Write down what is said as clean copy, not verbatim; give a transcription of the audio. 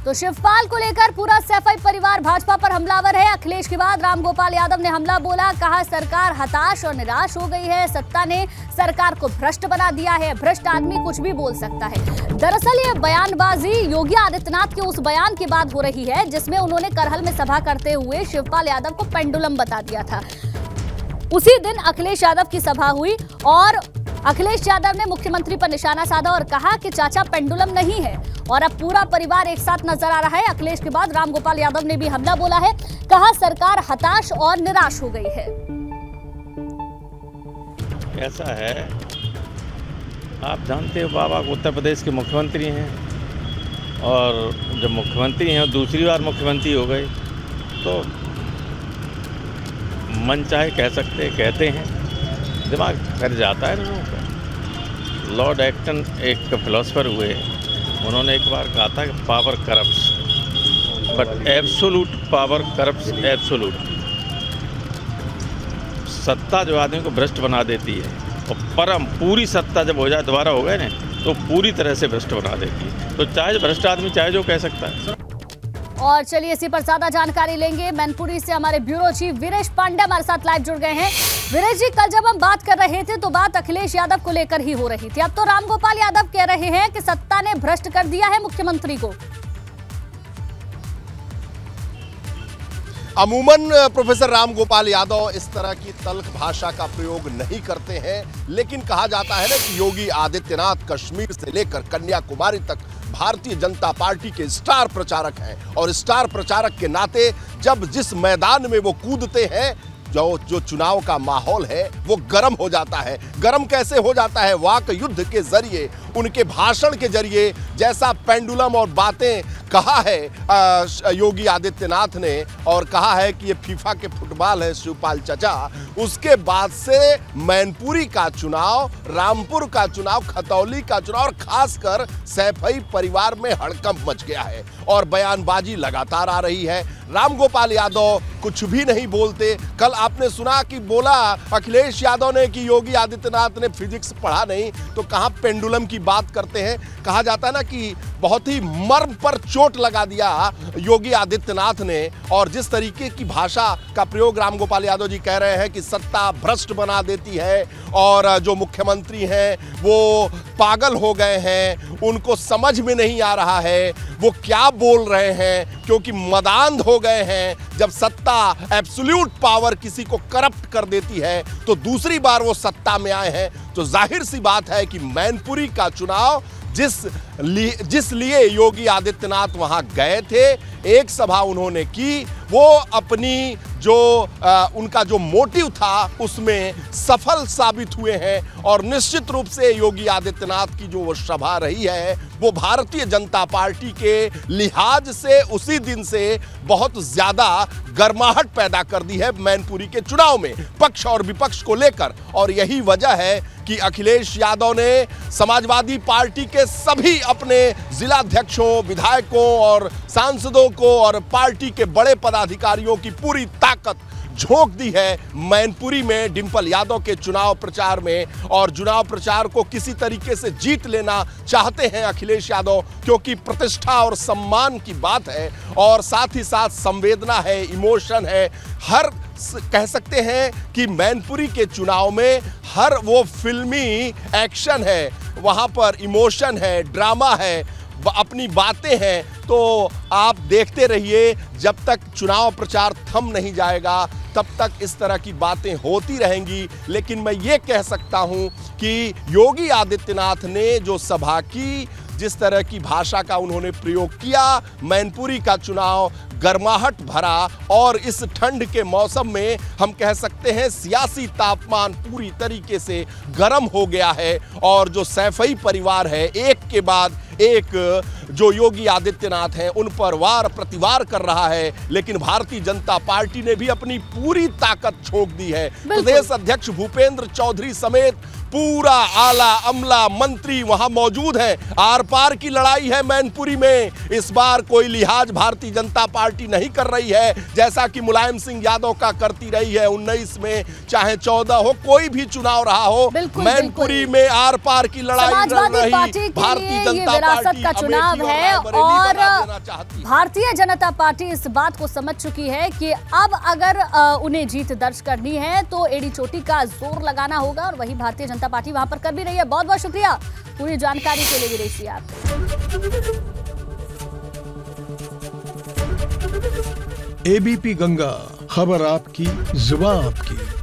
तो शिवपाल को लेकर पूरा सैफई परिवार भाजपा पर हमलावर है। अखिलेश के बाद रामगोपाल यादव ने हमला बोला, कहा सरकार हताश और निराश हो गई है, सत्ता ने सरकार को भ्रष्ट बना दिया है, भ्रष्ट आदमी कुछ भी बोल सकता है। दरअसल ये बयानबाजी योगी आदित्यनाथ के उस बयान के बाद हो रही है जिसमें उन्होंने करहल में सभा करते हुए शिवपाल यादव को पेंडुलम बता दिया था। उसी दिन अखिलेश यादव की सभा हुई और अखिलेश यादव ने मुख्यमंत्री पर निशाना साधा और कहा कि चाचा पेंडुलम नहीं है। और अब पूरा परिवार एक साथ नजर आ रहा है। अखिलेश के बाद रामगोपाल यादव ने भी हमला बोला है, कहा सरकार हताश और निराश हो गई है। ऐसा है, आप जानते हो बाबा उत्तर प्रदेश के मुख्यमंत्री हैं और जब मुख्यमंत्री हैं और दूसरी बार मुख्यमंत्री हो गए तो मन चाहे कह सकते कहते हैं, दिमाग कर जाता है लोगों का। लॉर्ड एक्टन एक फिलोसफर हुए, उन्होंने एक बार कहा था कि power corrupts but absolute power corrupts absolute. सत्ता जो आदमी को भ्रष्ट बना देती है और परम पूरी सत्ता जब हो जाए दोबारा हो गए ना तो पूरी तरह से भ्रष्ट बना देती है। तो चाहे भ्रष्ट आदमी चाहे जो कह सकता है। और चलिए इसी पर ज्यादा जानकारी लेंगे। मैनपुरी से हमारे ब्यूरो चीफ वीरेश पांडे हमारे साथ लाइव जुड़ गए हैं। वीरेश जी, कल जब हम बात कर रहे थे तो बात अखिलेश यादव को लेकर ही हो रही थी, अब तो रामगोपाल यादव कह रहे हैं कि सत्ता ने भ्रष्ट कर दिया है मुख्यमंत्री को। अमूमन प्रोफेसर रामगोपाल यादव इस तरह की तल्ख भाषा का प्रयोग नहीं करते हैं, लेकिन कहा जाता है ना कि योगी आदित्यनाथ कश्मीर से लेकर कन्याकुमारी तक भारतीय जनता पार्टी के स्टार प्रचारक हैं और स्टार प्रचारक के नाते जब जिस मैदान में वो कूदते हैं जो चुनाव का माहौल है वो गर्म हो जाता है। गर्म कैसे हो जाता है? वाक युद्ध के जरिए, उनके भाषण के जरिए। जैसा पेंडुलम और बातें कहा है योगी आदित्यनाथ ने और कहा है कि ये फीफा के फुटबॉल है शिवपाल चाचा, उसके बाद से मैनपुरी का चुनाव, रामपुर का चुनाव, खतौली का चुनाव और खासकर सैफई परिवार में हड़कंप मच गया है और बयानबाजी लगातार आ रही है। रामगोपाल यादव कुछ भी नहीं बोलते। कल आपने सुना कि बोला अखिलेश यादव ने कि योगी आदित्यनाथ ने फिजिक्स पढ़ा नहीं, तो कहां पेंडुलम की बात करते हैं। कहा जाता है ना कि बहुत ही मर्म पर चोट लगा दिया योगी आदित्यनाथ ने। और जिस तरीके की भाषा का प्रयोग रामगोपाल यादव जी कह रहे हैं कि सत्ता भ्रष्ट बना देती है और जो मुख्यमंत्री हैं वो पागल हो गए हैं, उनको समझ में नहीं आ रहा है वो क्या बोल रहे हैं, क्योंकि मदांध हो गए हैं। जब सत्ता एब्सोल्यूट पावर किसी को करप्ट कर देती है तो दूसरी बार वो सत्ता में आए हैं, तो जाहिर सी बात है कि मैनपुरी का चुनाव जिस लिए योगी आदित्यनाथ वहां गए थे, एक सभा उन्होंने की, वो अपनी जो उनका जो मोटिव था उसमें सफल साबित हुए हैं। और निश्चित रूप से योगी आदित्यनाथ की जो वो सभा रही है वो भारतीय जनता पार्टी के लिहाज से उसी दिन से बहुत ज्यादा गर्माहट पैदा कर दी है मैनपुरी के चुनाव में, पक्ष और विपक्ष को लेकर। और यही वजह है कि अखिलेश यादव ने समाजवादी पार्टी के सभी अपने जिलाध्यक्षों, विधायकों और सांसदों को और पार्टी के बड़े पदाधिकारियों की पूरी ताकत झोंक दी है मैनपुरी में डिंपल यादव के चुनाव प्रचार में। और चुनाव प्रचार को किसी तरीके से जीत लेना चाहते हैं अखिलेश यादव, क्योंकि प्रतिष्ठा और सम्मान की बात है और साथ ही साथ संवेदना है, इमोशन है। हर कह सकते हैं कि मैनपुरी के चुनाव में हर वो फिल्मी एक्शन है, वहां पर इमोशन है, ड्रामा है, अपनी बातें हैं। तो आप देखते रहिए, जब तक चुनाव प्रचार थम नहीं जाएगा तब तक इस तरह की बातें होती रहेंगी। लेकिन मैं ये कह सकता हूं कि योगी आदित्यनाथ ने जो सभा की, जिस तरह की भाषा का उन्होंने प्रयोग किया, मैनपुरी का चुनाव गर्माहट भरा और इस ठंड के मौसम में हम कह सकते हैं सियासी तापमान पूरी तरीके से गर्म हो गया है। और जो सैफई परिवार है एक के बाद एक जो योगी आदित्यनाथ हैं उन पर वार प्रतिवार कर रहा है, लेकिन भारतीय जनता पार्टी ने भी अपनी पूरी ताकत झोंक दी है। प्रदेश अध्यक्ष भूपेंद्र चौधरी समेत पूरा आला अमला मंत्री वहां मौजूद है। आर पार की लड़ाई है मैनपुरी में। इस बार कोई लिहाज भारतीय जनता पार्टी नहीं कर रही है, जैसा कि मुलायम सिंह यादव का करती रही है 19 में, चाहे 14 हो, कोई भी चुनाव रहा हो। मैनपुरी में आर पार की लड़ाई समाजवादी पार्टी के लिए ये विरासत का चुनाव है और भारतीय जनता पार्टी इस बात को समझ चुकी है कि अब अगर उन्हें जीत दर्ज करनी है तो एड़ी चोटी का जोर लगाना होगा, और वही भारतीय जनता पार्टी वहां पर कर भी रही है। बहुत बहुत शुक्रिया पूरी जानकारी के लिए वीरेश जी आप। एबीपी गंगा, खबर आपकी, जुबान आपकी।